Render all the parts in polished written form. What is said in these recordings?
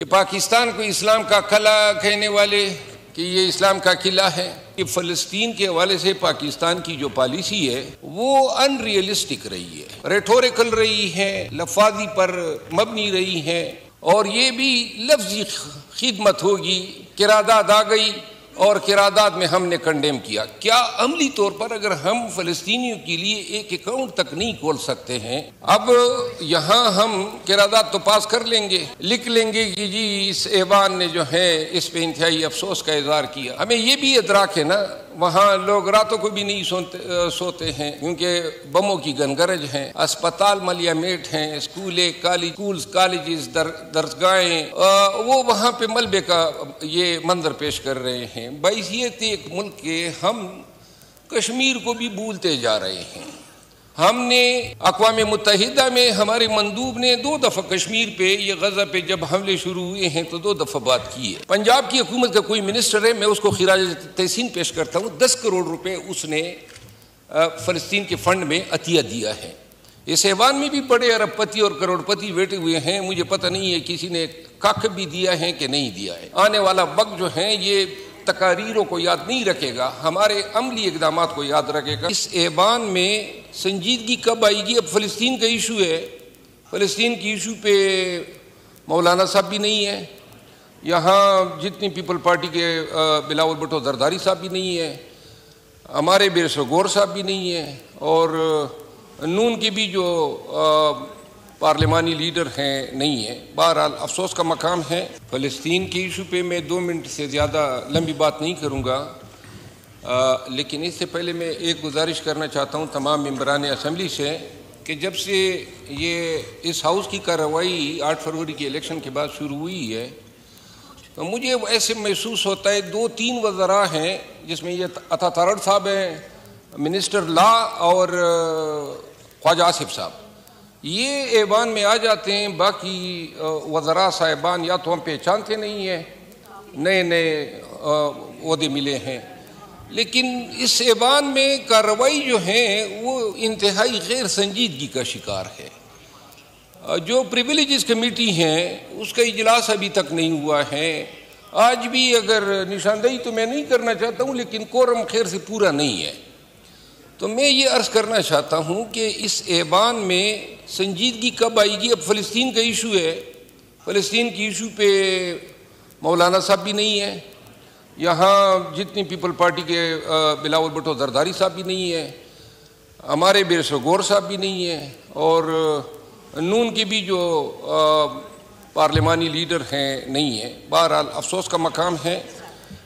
کہ پاکستان کو اسلام کا قلعہ کہنے والے کہ یہ اسلام کا قلعہ ہے، کہ فلسطین کے حوالے سے پاکستان کی جو پالیسی ہے وہ ان ریئلسٹک رہی ہے، ریٹوریکل رہی ہے، لفاظی پر مبنی رہی ہے، اور یہ بھی لفظی خدمت ہوگی، قرارداد آ گئی اور قرارداد میں ہم نے کنڈیم کیا۔ کیا عملی طور پر اگر ہم فلسطینیوں کے لیے ایک اکاؤنٹ تک نہیں کھول سکتے ہیں، اب یہاں ہم قرارداد تو پاس کر لیں گے، لکھ لیں گے کہ جی اس ایوان نے جو ہے اس پہ انتہائی افسوس کا اظہار کیا۔ ہمیں یہ بھی ادراک ہے نا، وہاں لوگ راتوں کو بھی نہیں سوتے ہیں کیونکہ بموں کی گنگرج ہیں، اسپتال ملیا میٹ ہیں، کالجز، درسگاہیں، وہ وہاں پہ ملبے کا یہ منظر پیش کر رہے ہیں۔ بحیثیت ایک ملک کے ہم کشمیر کو بھی بھولتے جا رہے ہیں۔ ہم نے اقوام متحدہ میں ہمارے مندوب نے 2 دفعہ کشمیر پہ یہ غزہ پہ جب حملے شروع ہوئے ہیں تو 2 دفعہ بات کی ہے۔ پنجاب کی حکومت کا کوئی منسٹر ہے، میں اس کو خراج تحسین پیش کرتا ہوں، 10 کروڑ روپے اس نے فلسطین کے فنڈ میں عطیہ دیا ہے۔ اس ایوان میں بھی بڑے ارب پتی اور کروڑ پتی بیٹھے ہوئے ہیں، مجھے پتہ نہیں ہے کسی نے کاک بھی دیا ہے کہ نہیں دیا ہے۔ آنے والا وقت جو ہے یہ تقاریروں کو یاد نہیں رکھے گا، ہمارے عملی اقدامات کو یاد رکھے گا۔ اس ایوان میں سنجیدگی کب آئے گی؟ اب فلسطین کا ایشو ہے، فلسطین کی ایشو پہ مولانا صاحب بھی نہیں ہے، یہاں جتنی پیپل پارٹی کے بلاول بھٹو زرداری صاحب بھی نہیں ہے، ہمارے بیرسٹر گور صاحب بھی نہیں ہے، اور نون کے بھی جو پارلیمانی لیڈر ہیں نہیں ہیں۔ بہرحال افسوس کا مقام ہے۔ فلسطین کے ایشو پہ میں 2 منٹ سے زیادہ لمبی بات نہیں کروں گا، لیکن اس سے پہلے میں ایک گزارش کرنا چاہتا ہوں تمام ممبران اسمبلی سے کہ جب سے یہ اس ہاؤس کی کارروائی 8 فروری کے الیکشن کے بعد شروع ہوئی ہے تو مجھے ایسے محسوس ہوتا ہے 2-3 وزراء ہیں جس میں یہ عطا تارڑ صاحب ہیں، منسٹر لا، اور خواجہ آصف صاحب، یہ ایوان میں آ جاتے ہیں، باقی وزراء صاحبان یا تو ہم پہچانتے نہیں ہیں، نئے عہدے ملے ہیں، لیکن اس ایوان میں کارروائی جو ہے وہ انتہائی غیر سنجیدگی کا شکار ہے۔ جو پریویلیجز کمیٹی ہیں اس کا اجلاس ابھی تک نہیں ہوا ہے، آج بھی اگر نشاندہی تو میں نہیں کرنا چاہتا ہوں لیکن کورم خیر سے پورا نہیں ہے، تو میں یہ عرض کرنا چاہتا ہوں کہ اس ایوان میں سنجیدگی کب آئے گی؟ اب فلسطین کا ایشو ہے، فلسطین کی ایشو پہ مولانا صاحب بھی نہیں ہے، یہاں جتنی پیپل پارٹی کے بلاول بھٹو زرداری صاحب بھی نہیں ہے، ہمارے بیرسٹر گور صاحب بھی نہیں ہے، اور نون کے بھی جو پارلیمانی لیڈر ہیں نہیں ہیں۔ بہرحال افسوس کا مقام ہے۔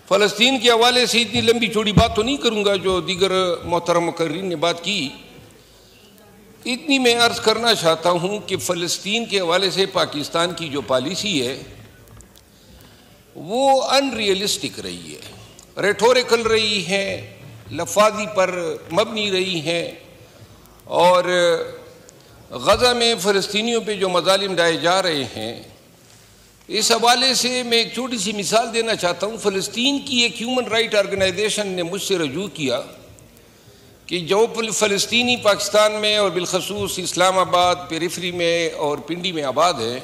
فلسطین کے حوالے سے اتنی لمبی چوڑی بات تو نہیں کروں گا جو دیگر محترم مقررین نے بات کی، اتنی میں عرض کرنا چاہتا ہوں کہ فلسطین کے حوالے سے پاکستان کی جو پالیسی ہے وہ ان ریئلسٹک رہی ہے، ریٹوریکل رہی ہے، لفاظی پر مبنی رہی ہے، اور غزہ میں فلسطینیوں پہ جو مظالم ڈھائے جا رہے ہیں اس حوالے سے میں ایک چھوٹی سی مثال دینا چاہتا ہوں۔ فلسطین کی ایک ہیومن رائٹ آرگنائزیشن نے مجھ سے رجوع کیا کہ جو فلسطینی پاکستان میں اور بالخصوص اسلام آباد، پیریفری میں اور پنڈی میں آباد ہے،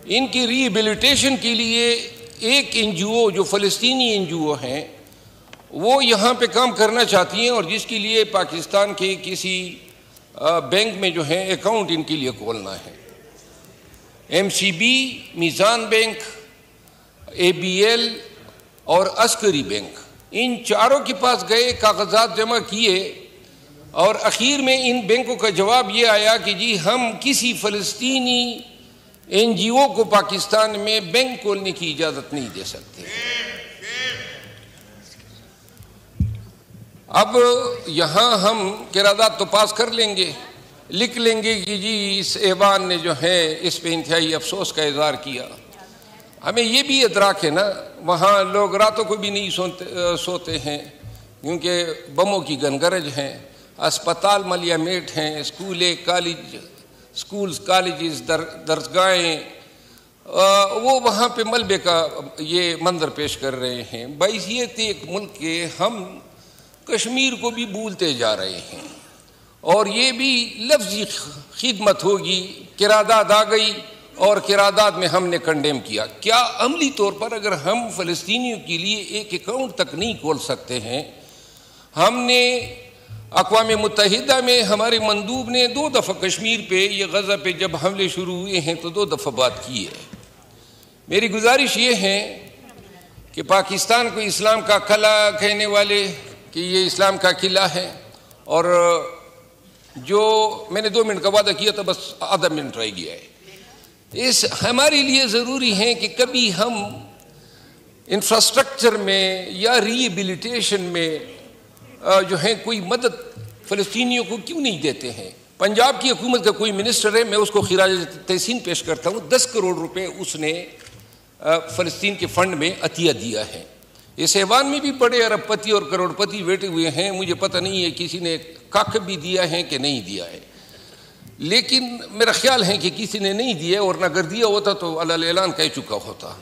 ان کی ری ایبلیٹیشن کے لیے ایک NGO جو فلسطینی NGO ہیں وہ یہاں پہ کام کرنا چاہتی ہیں، اور جس کے لیے پاکستان کے کسی بینک میں جو ہے اکاؤنٹ ان کے لیے کھولنا ہے۔ MCB، میزان بینک، ABL اور عسکری بینک، ان چاروں کے پاس گئے، کاغذات جمع کیے، اور اخیر میں ان بینکوں کا جواب یہ آیا کہ جی ہم کسی فلسطینی NGO کو پاکستان میں بینک کھولنے کی اجازت نہیں دے سکتے۔ اب یہاں ہم قرارداد تو پاس کر لیں گے، لکھ لیں گے کہ جی اس ایوان نے جو ہے اس پہ انتہائی افسوس کا اظہار کیا۔ ہمیں یہ بھی ادراک ہے نا، وہاں لوگ راتوں کو بھی نہیں سوتے ہیں کیونکہ بموں کی گنگرج ہیں، اسپتال ملیا میٹ ہیں، کالجز، درسگاہیں، وہ وہاں پہ ملبے کا یہ منظر پیش کر رہے ہیں۔ بحیثیت ایک ملک کے ہم کشمیر کو بھی بھولتے جا رہے ہیں، اور یہ بھی لفظی خدمت ہوگی، قرارداد آ گئی اور قرارداد میں ہم نے کنڈیم کیا. کیا عملی طور پر اگر ہم فلسطینیوں کے لیے ایک اکاؤنٹ تک نہیں کھول سکتے ہیں؟ ہم نے اقوام متحدہ میں ہمارے مندوب نے 2 دفعہ کشمیر پہ یہ غزہ پہ جب حملے شروع ہوئے ہیں تو 2 دفعہ بات کی ہے. میری گزارش یہ ہے کہ پاکستان کو اسلام کا قلعہ کہنے والے کہ یہ اسلام کا قلعہ ہے، اور جو میں نے 2 منٹ کا وعدہ کیا تھا بس آدھا منٹ رہ گیا ہے. اس ہمارے لیے ضروری ہے کہ کبھی ہم انفراسٹرکچر میں یا ریہیبلیٹیشن میں جو ہے کوئی مدد فلسطینیوں کو کیوں نہیں دیتے ہیں. پنجاب کی حکومت کا کوئی منسٹر ہے، میں اس کو خراج تحسین پیش کرتا ہوں. 10 کروڑ روپے اس نے فلسطین کے فنڈ میں عطیہ دیا ہے. اس ایوان میں بھی بڑے ارب پتی اور کروڑ پتی بیٹھے ہوئے ہیں، مجھے پتہ نہیں ہے کسی نے کاک بھی دیا ہے کہ نہیں دیا ہے، لیکن میرا خیال ہے کہ کسی نے نہیں دیا، اور اگر دیا ہوتا تو علل اعلان کہہ چکا ہوتا.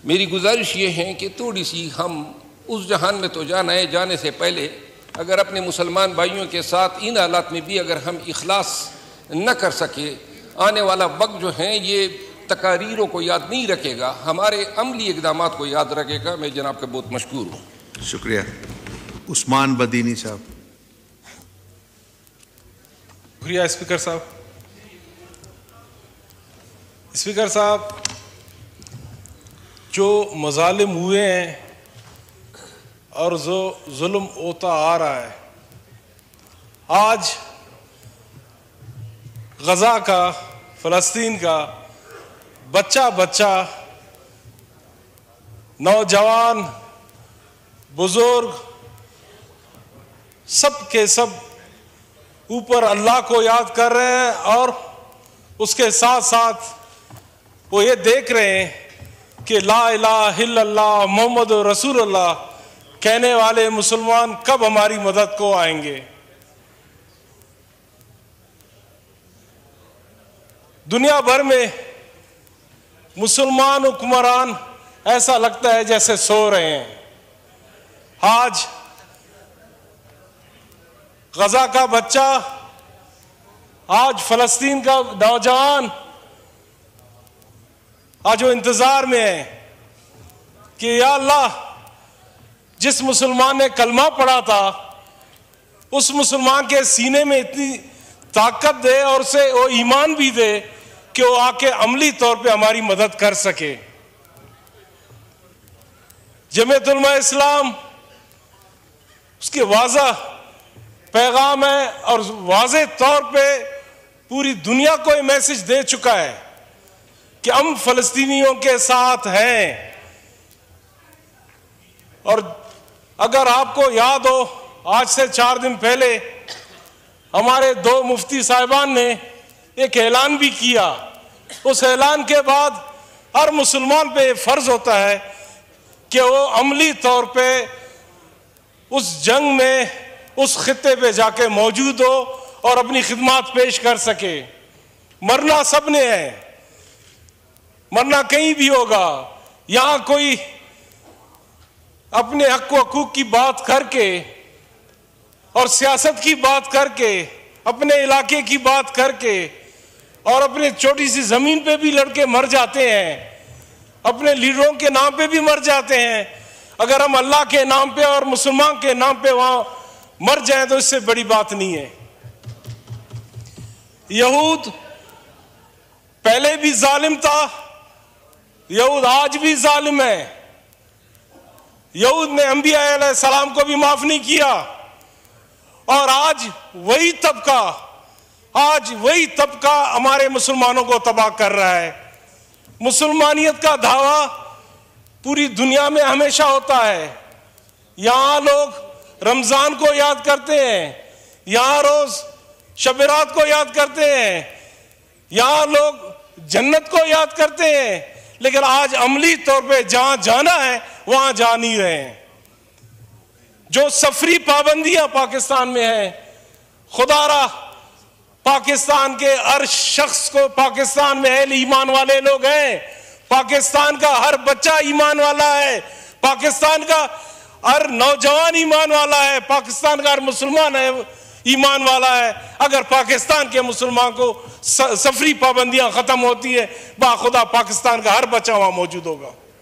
میری گزارش یہ ہے کہ تھوڑی سی ہم اس جہان میں تو جانا ہے، جانے سے پہلے اگر اپنے مسلمان بھائیوں کے ساتھ ان حالات میں بھی اگر ہم اخلاص نہ کر سکے، آنے والا وقت جو ہے یہ تقاریروں کو یاد نہیں رکھے گا، ہمارے عملی اقدامات کو یاد رکھے گا. میں جناب کا بہت مشکور ہوں. شکریہ. عثمان بدینی صاحب. شکریہ اسپیکر صاحب. اسپیکر صاحب، جو مظالم ہوئے ہیں اور جو ظلم ہوتا آ رہا ہے، آج غزہ کا، فلسطین کا بچہ نوجوان، بزرگ، سب کے سب اوپر اللہ کو یاد کر رہے ہیں، اور اس کے ساتھ ساتھ وہ یہ دیکھ رہے ہیں کہ لا الہ الا اللہ محمد رسول اللہ کہنے والے مسلمان کب ہماری مدد کو آئیں گے. دنیا بھر میں مسلمان حکمران ایسا لگتا ہے جیسے سو رہے ہیں. آج غزہ کا بچہ، آج فلسطین کا نوجوان آج وہ انتظار میں ہے کہ یا اللہ، جس مسلمان نے کلمہ پڑھا تھا اس مسلمان کے سینے میں اتنی طاقت دے اور اسے وہ ایمان بھی دے کہ وہ آ کے عملی طور پہ ہماری مدد کر سکے. جمعیت علماء اسلام اس کے واضح پیغام ہے اور واضح طور پہ پوری دنیا کو یہ میسج دے چکا ہے کہ ہم فلسطینیوں کے ساتھ ہیں. اور اگر آپ کو یاد ہو، آج سے 4 دن پہلے ہمارے 2 مفتی صاحبان نے ایک اعلان بھی کیا. اس اعلان کے بعد ہر مسلمان پہ یہ فرض ہوتا ہے کہ وہ عملی طور پہ اس جنگ میں، اس خطے پہ جا کے موجود ہو اور اپنی خدمات پیش کر سکے. مرنا سب نے ہے، مرنا کہیں بھی ہوگا. یہاں کوئی اپنے حق و حقوق کی بات کر کے اور سیاست کی بات کر کے، اپنے علاقے کی بات کر کے اور اپنے چھوٹی سی زمین پہ بھی لڑکے مر جاتے ہیں، اپنے لیڈروں کے نام پہ بھی مر جاتے ہیں. اگر ہم اللہ کے نام پہ اور مسلمان کے نام پہ وہاں مر جائیں تو اس سے بڑی بات نہیں ہے. یہود پہلے بھی ظالم تھا، یہود آج بھی ظالم ہے. یہود نے انبیاء علیہ السلام کو بھی معاف نہیں کیا، اور آج وہی طبقہ ہمارے مسلمانوں کو تباہ کر رہا ہے. مسلمانیت کا دعویٰ پوری دنیا میں ہمیشہ ہوتا ہے. یہاں لوگ رمضان کو یاد کرتے ہیں، یہاں روز شب رات کو یاد کرتے ہیں، یہاں لوگ جنت کو یاد کرتے ہیں، لیکن آج عملی طور پہ جہاں جانا ہے وہاں جا نہیں رہے ہیں. جو سفری پابندیاں پاکستان میں ہیں، خدا را پاکستان کے ہر شخص کو، پاکستان میں اہل ایمان والے لوگ ہیں، پاکستان کا ہر بچہ ایمان والا ہے، پاکستان کا ہر نوجوان ایمان والا ہے، پاکستان کا ہر مسلمان ہے ایمان والا ہے. اگر پاکستان کے مسلمان کو سفری پابندیاں ختم ہوتی ہے، باخدا پاکستان کا ہر بچہ وہاں موجود ہوگا.